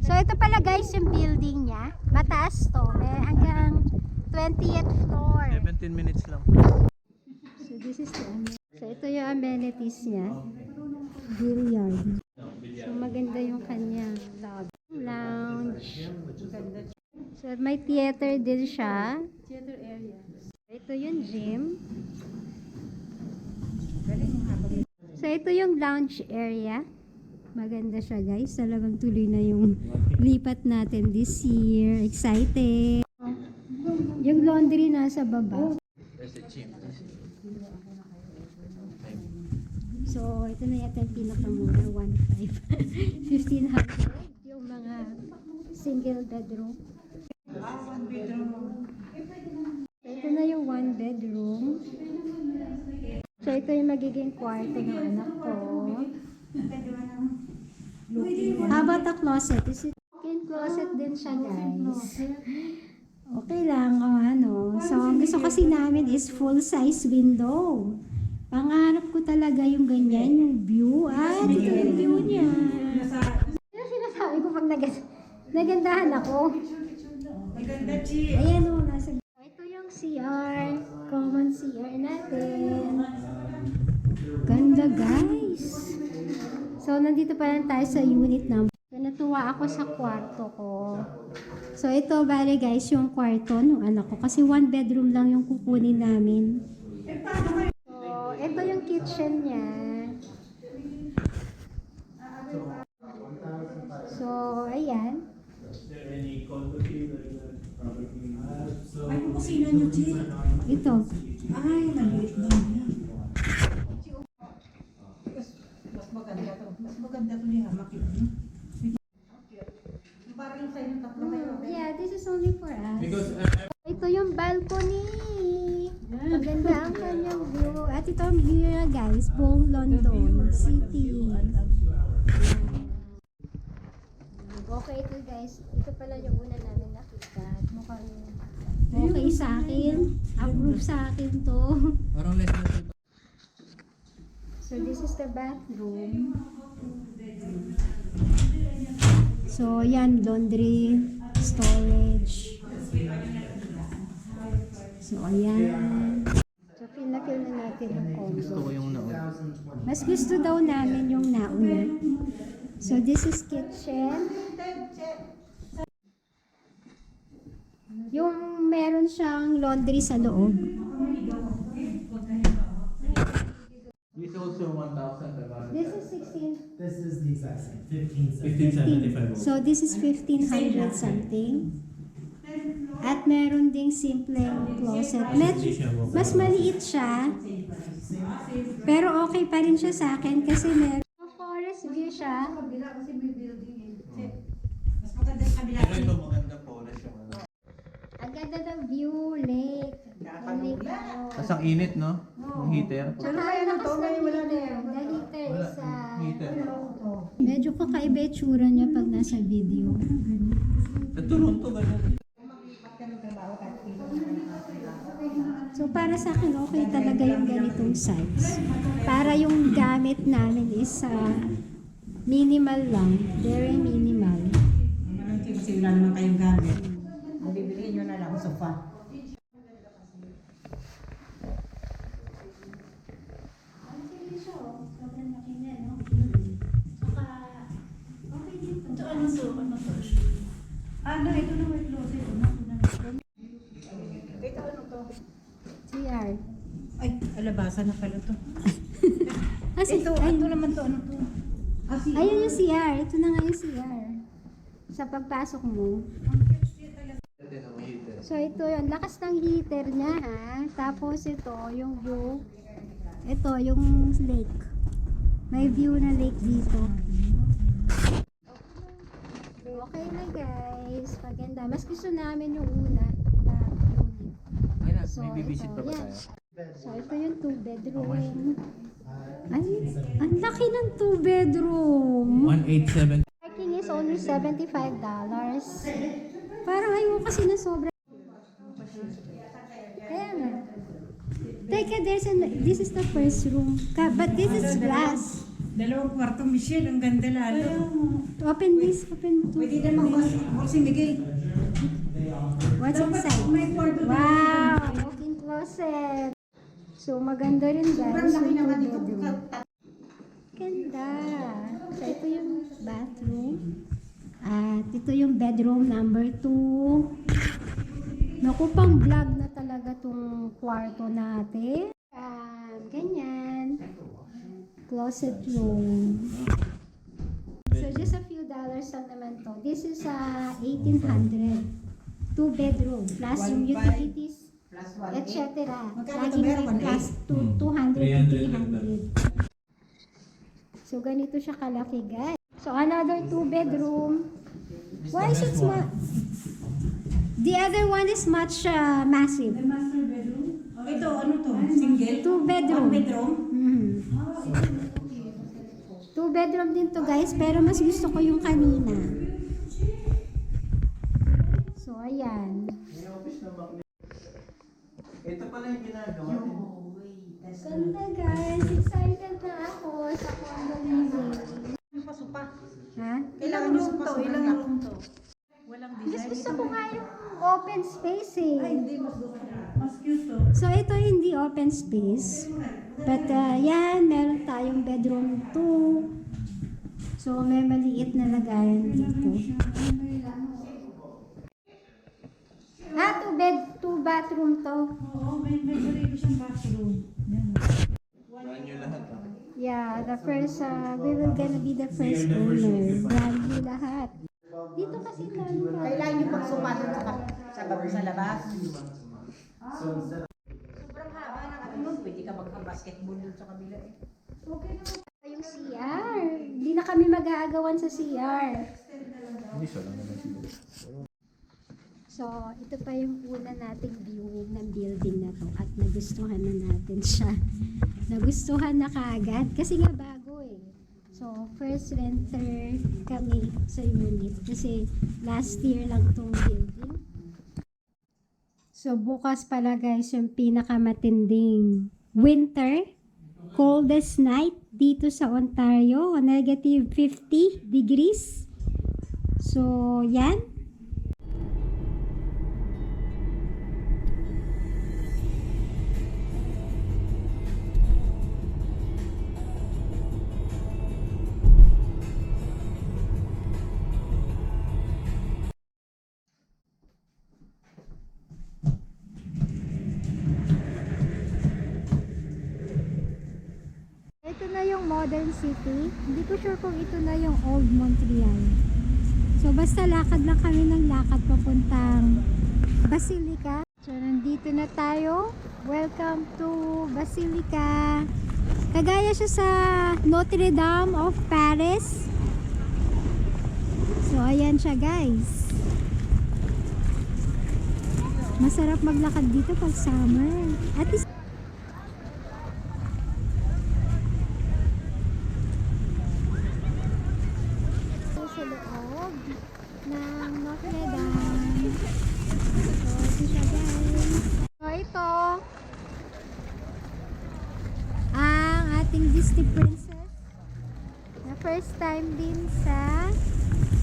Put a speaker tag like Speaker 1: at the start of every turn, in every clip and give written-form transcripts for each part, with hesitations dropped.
Speaker 1: So ito pala guys yung building niya. Mataas to. May hanggang 20th floor.
Speaker 2: 17 minutes lang.
Speaker 1: So this is the so ito yung amenities niya. Billiard. So maganda yung kanyang lounge. So may theater din siya. Theater area. Ito yung gym. So ito yung lounge area. Maganda siya guys. Talagang tuloy na yung lipat natin this year. Excited. Yung laundry nasa baba.
Speaker 2: There's a gym.
Speaker 1: So ito na yata yung pinakamura. 1.5. 1,500. Yung mga single bedroom. So ito na yung one bedroom. So ito yung magiging kwarto ng anak ko. How about the closet? Is it walk-in closet din siya guys? Okay lang o ano. So ang gusto kasi namin is full size window. Pangarap ko talaga yung ganyan, yung view. Ito yung view niya. Ano sinasabi ko pag nagandahan ako? Ayan o, nasa ito yung CR. Common CR natin. Ganda guys. So nandito pa lang tayo sa unit number. So, natuwa ako sa kwarto ko. So ito bale guys yung kwarto ng anak ko. Kasi one bedroom lang yung kukunin namin. So ito yung kitchen niya. So ayan.
Speaker 3: Ay, kung kusina nyo, Chi.
Speaker 1: Ito.
Speaker 3: Ay, maliit lang yan. Mas maganda to. Mas maganda to niya. Makita nyo. Parang yung sa'yo ng tatlo kayo.
Speaker 1: Yeah, this is only for us.
Speaker 2: Because
Speaker 1: Ito yung balcony. Maganda ang kanyang view. At ito ang view niya guys, buong London City. Okay ito guys. Ito pala yung una namin nakita. At mukhang okay sa akin. Approve sa akin to.
Speaker 2: parang less than
Speaker 1: So this is the bathroom. So yan, laundry, storage. So ayan. So feel na natin yung
Speaker 2: gusto ko
Speaker 1: combo.
Speaker 2: yung naon.
Speaker 1: Mas gusto daw namin yung nauna. So this is kitchen. Yung meron siyang laundry sa loob.
Speaker 2: This also 1,000.
Speaker 1: This is 16.
Speaker 4: This is the exact same, 1575.
Speaker 2: 1575.
Speaker 1: So this is 1,500 something. At meron ding simpleng closet. Mas maliit siya. Pero okay pa rin siya sa akin kasi meron forest view siya.
Speaker 3: Kabila kasi may building eh. Mas maganda yung kabila.
Speaker 2: Pero ito maganda po na siya.
Speaker 1: Ang ganda ng view, lake. Yung lake
Speaker 2: Tapos ang init, no? Yung heater.
Speaker 1: Tsaka ang lakas ng heater. The heater is
Speaker 2: Heater.
Speaker 1: medyo kakaiba yung tsura niya pag nasa video.
Speaker 2: Sa Toronto, ganun.
Speaker 1: So para sa akin okay talaga yung ganitong size. Para yung gamit namin is minimal lang, very minimal.
Speaker 3: Kasi wala naman kayong gamit. Bibiliin nyo na lang sofa. Ito na may closet. Ito ano to?
Speaker 1: CR.
Speaker 3: Ay, alabasan na pala to.
Speaker 1: Ito
Speaker 3: naman to, ano to?
Speaker 1: ayun yung CR. Ito na nga yung CR. Sa pagpasok mo. So ito yung lakas ng heater niya ha. Tapos ito yung view. Ito yung lake. May view na lake dito. Okay na guys. Maganda. Mas gusto namin yung una na unit.
Speaker 2: Ay na,
Speaker 1: So,
Speaker 2: may bibisit
Speaker 1: ito,
Speaker 2: pa ba
Speaker 1: yan.
Speaker 2: tayo?
Speaker 1: So ito yung 2 bedroom. Ay, ang laki ng 2 bedroom.
Speaker 2: 187.
Speaker 1: Parking is only $75. Parang ayoko kasi na sobra. Kaya nga. Teka, this is the first room. But this is glass.
Speaker 3: Dalawang kwarto, Michelle. Ang ganda lalo.
Speaker 1: Open this, open to.
Speaker 3: Pwede naman si Miguel.
Speaker 1: What's inside?
Speaker 3: May kwarto
Speaker 1: Wow! Walk-in closet. So, maganda rin guys.
Speaker 3: Sobrang laki
Speaker 1: yung
Speaker 3: naman
Speaker 1: two
Speaker 3: dito.
Speaker 1: bedroom. Ganda. So, ito yung bathroom. At ito yung bedroom number 2. Naku, pang vlog na talaga tong kwarto natin. Ganyan. Closet room. So, just a few dollars lang naman to. This is 1,800. 2 bedroom. Plus yung utilities,
Speaker 3: Plus 1.
Speaker 1: etc.
Speaker 3: Magkano
Speaker 1: Laging
Speaker 3: to? Meron
Speaker 1: may
Speaker 3: ba?
Speaker 1: plus 200 to 300. So, ganito siya kalaki, guys. So, another 2 bedroom. Why is it small? The other one is much massive.
Speaker 3: May master bedroom? Ito, ano to? Single?
Speaker 1: 2 bedroom.
Speaker 3: 1 bedroom?
Speaker 1: 2 bedroom din to, guys. Pero mas gusto ko yung kanina. So, ayan.
Speaker 2: Ito pala yung ginagawa din.
Speaker 1: Ganda, guys. Excited na ako sa condo living.
Speaker 3: Pasupa.
Speaker 1: Ha?
Speaker 3: Ilang room to? Ilang room to? Walang
Speaker 1: Mas gusto ko nga yung open space eh.
Speaker 3: Hindi, mas gusto ko. Mas cute to.
Speaker 1: So, ito hindi open space. But, yan, meron tayong bedroom 2. So, may maliit na lagayan dito. 2 bathroom to.
Speaker 3: Oo, may sarili siyang bathroom. Yan.
Speaker 2: Brand new lahat.
Speaker 1: Yeah, the first, we will gonna be the first owner. Brand new lahat. Dito kasi lang.
Speaker 3: Kailangan nyo pagsupa doon sa labas. Sobrang haba ng ano nun. Pwede ka magka-basketball doon sa kabila eh.
Speaker 1: Okay naman yung CR. Hindi na kami mag-aagawan sa CR.
Speaker 2: Hindi siya lang naman siguro.
Speaker 1: So, ito pa yung una nating viewing ng building na to at nagustuhan na natin siya. Nagustuhan na kaagad kasi nga bago eh. So, first renter kami sa unit kasi last year lang tong building. So, bukas pala guys yung pinakamatinding winter, coldest night dito sa Ontario, negative 50 degrees. So, yan. Ito na yung modern city. Hindi ko sure kung ito na yung old Montreal. So basta lakad lang kami ng lakad papuntang Basilica. So nandito na tayo. Welcome to Basilica. Kagaya siya sa Notre Dame of Paris. So ayan siya guys. Masarap maglakad dito pag summer. At least sa loob ng Notre Dame. So, ito siya guys. So, ito ang ating Disney princess na first time din sa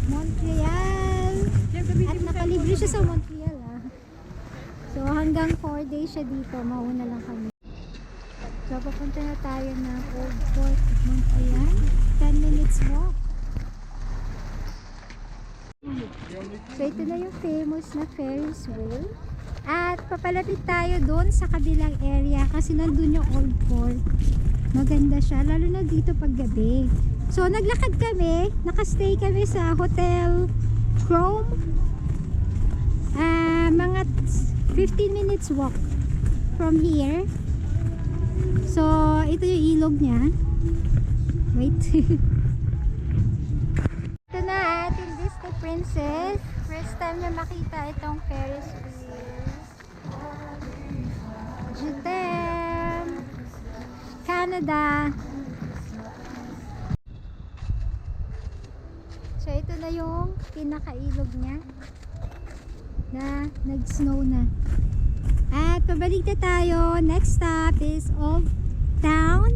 Speaker 1: Montreal. At nakalibre siya sa Montreal ah. So, hanggang 4 days siya dito. Mauna lang kami. So, papunta na tayo ng Old Port of Montreal. 10 minutes walk. So, ito na yung famous na Ferris wheel. At papalapit tayo doon sa kabilang area kasi nandun yung Old Port. Maganda siya, lalo na dito pag gabi. So, naglakad kami. Nakastay kami sa Hotel Chrome. Mga 15 minutes walk from here. So, ito yung ilog niya. Wait. Ito na ating Disney princess. First time na makita itong Ferris wheel. Jutem! Canada! So, ito na yung pinakailog niya na nag-snow na. At pabalik na tayo. Next stop is Old Town.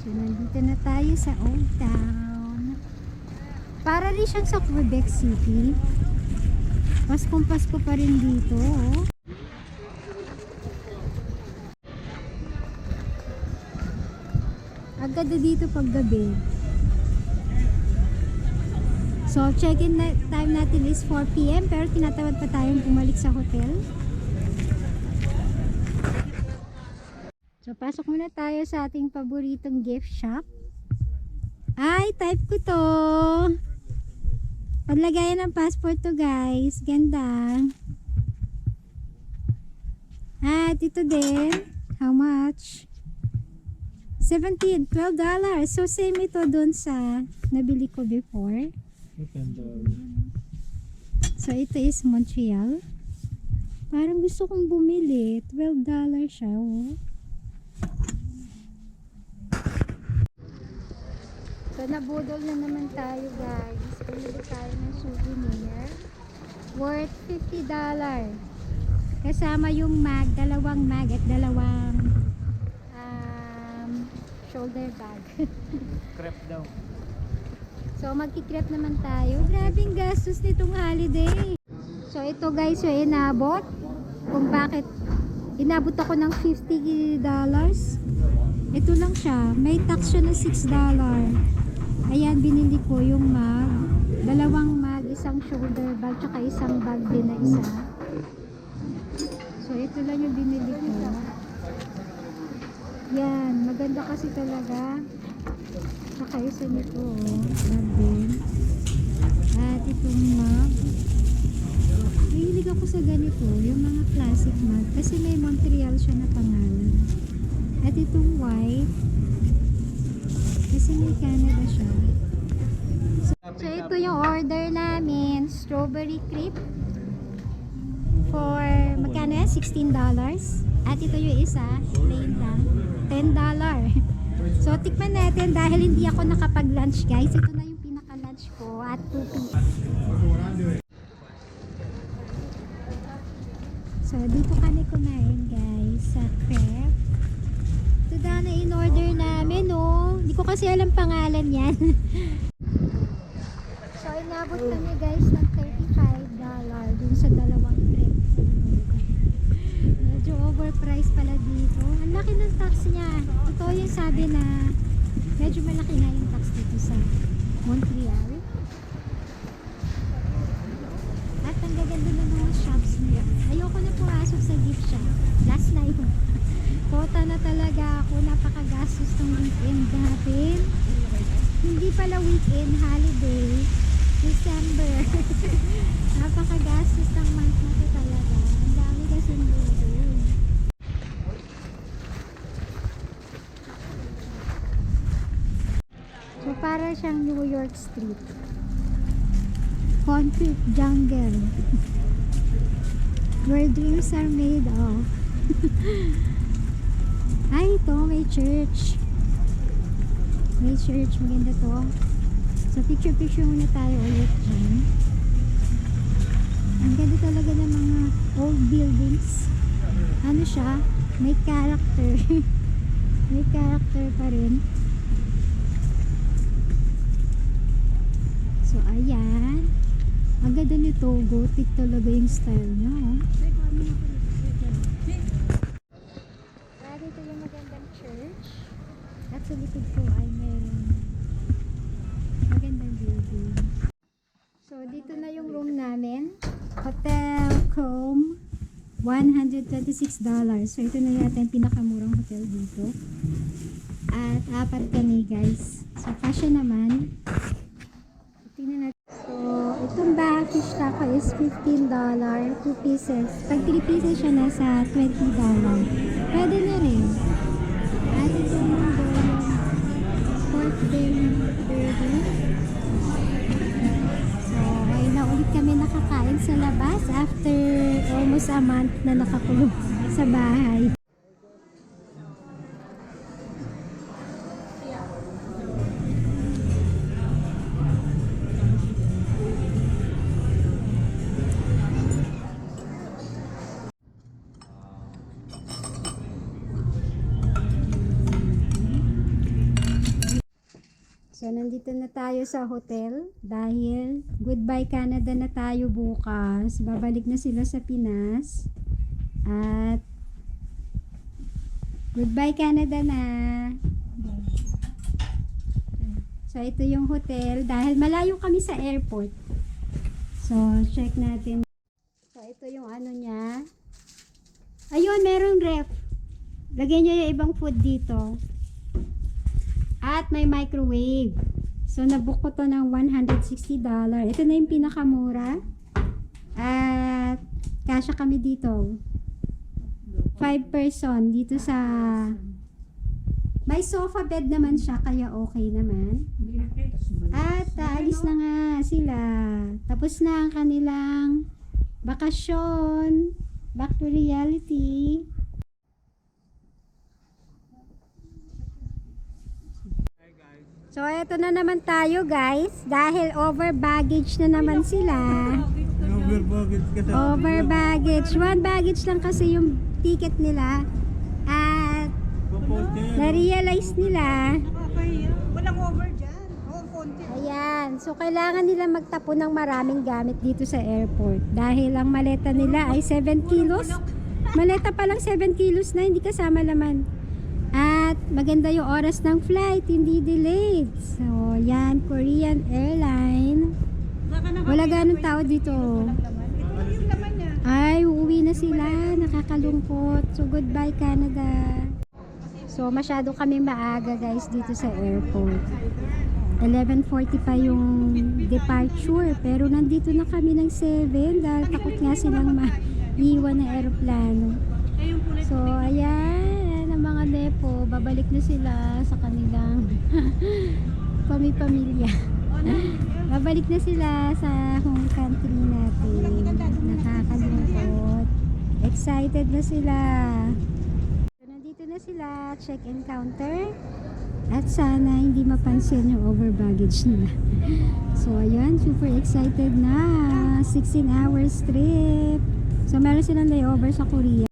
Speaker 1: So, nandito na tayo sa Old Town. Para rin siyang sa Quebec City. Paskong Pasko pa rin dito, oh. Agad na dito pag gabi. So, check-in time natin is 4 PM pero tinatawad pa tayong bumalik sa hotel. So, pasok muna tayo sa ating paboritong gift shop. Ay, type ko to. Paglagayan ng passport to, guys. Ganda. At ito din. How much? $12. So, same ito dun sa nabili ko before. So, ito is Montreal. Parang gusto kong bumili. $12 siya, oh. So, nabudol na naman tayo, guys. Bumili tayo ng souvenir. Worth $50. Kasama yung mag, dalawang mag at dalawang shoulder bag.
Speaker 2: Crepe daw.
Speaker 1: So, magki-crepe naman tayo. Grabing gastos nitong holiday. So, ito guys, yung inabot. Kung bakit inabot ako ng $50. Ito lang siya. May tax siya ng $6. Ayan, binili ko yung mag. Dalawang mag, isang shoulder bag, tsaka isang bag din na isa. So, ito lang yung binili ko. Yan, maganda kasi talaga. Tsaka isa nito, oh. Bag din. At itong mag. Mahilig ako sa ganito, yung mga classic mag. Kasi may Montreal siya na pangalan. At itong white. Kasi may Canada siya. So ito yung order namin. Strawberry crepe. For magkano yan? $16. At ito yung isa. Plain lang. $10. So tikman natin dahil hindi ako nakapag-lunch guys. Ito na yung pinaka-lunch ko at 2 p.m. So dito kami kumain guys sa crepe. Ito na in-order namin, oh. Hindi ko kasi alam pangalan yan. So, inabot kami guys ng $35 dun sa dalawang crepe. Medyo overpriced pala dito. Ang laki ng tax niya. Totoo yung sabi na medyo malaki na yung tax dito sa Montreal. At ang gaganda ng mga shops niya. Ayoko na pumasok sa gift shop. Last na yun. Kota na talaga ako, napakagastos ng weekend natin. Hindi pala weekend, holiday, December. Napakagastos ng month na to talaga. Ang dami kasi dito. So para siyang New York Street. Concrete jungle. Where dreams are made of. Ay, ito, may church. May church, maganda to. So, picture-picture muna tayo ulit dyan. Ang ganda talaga ng mga old buildings. Ano siya? May character. May character pa rin. So, ayan. Ang ganda nito. Gothic talaga yung style niya. Oh. Ito yung magandang church. At sa likod ko ay mayroong magandang building. So, dito na yung room namin. Hotel Chrome. $126. So, ito na yata yung pinakamurang hotel dito. At 4 kami guys. So, kasya naman. Tingnan natin. So, itong fish taco is $15. 2 pieces. Pag 3 pieces siya nasa $20. Pwede na rin. At ito yung pork belly burger. So, ayun na ulit kami nakakain sa labas after almost a month na nakakulong sa bahay. So, nandito na tayo sa hotel dahil goodbye Canada na tayo bukas. Babalik na sila sa Pinas. At goodbye Canada na. So, ito yung hotel dahil malayo kami sa airport. So, check natin. So, ito yung ano niya. Ayun, merong ref. Lagyan nyo yung ibang food dito. At may microwave. So, nabook ko to ng $160. Ito na yung pinakamura. At, kasya kami dito. 5 person dito sa... May sofa bed naman siya, kaya okay naman. At, aalis na nga sila. Tapos na ang kanilang bakasyon. Back to reality. So, eto na naman tayo guys. Dahil over baggage na naman sila.
Speaker 2: Over baggage ka
Speaker 1: Over baggage. 1 baggage lang kasi yung ticket nila. At na-realize nila.
Speaker 3: Nakakahiya. Walang over dyan. Oo, konti.
Speaker 1: Ayan. So, kailangan nila magtapon ng maraming gamit dito sa airport. Dahil ang maleta nila ay 7 kilos. Maleta pa lang 7 kilos na, hindi kasama laman. At maganda yung oras ng flight, hindi delayed. So, yan, Korean Airline. Wala ganong tao dito.
Speaker 3: Ito yung laman niya.
Speaker 1: Ay, uuwi na sila. Nakakalungkot. So, goodbye Canada. So, masyado kami maaga guys dito sa airport. 11:40 pa yung departure. Pero nandito na kami ng 7 dahil takot nga silang maiwan na aeroplano. So, ayan. Ang mga nepo, babalik na sila sa kanilang pamilya. Babalik na sila sa home country natin. Nakakalungkot. Excited na sila. So, nandito na sila, check-in counter. At sana hindi mapansin yung over baggage nila. So, ayan, super excited na. 16 hours trip. So, meron silang layover sa Korea.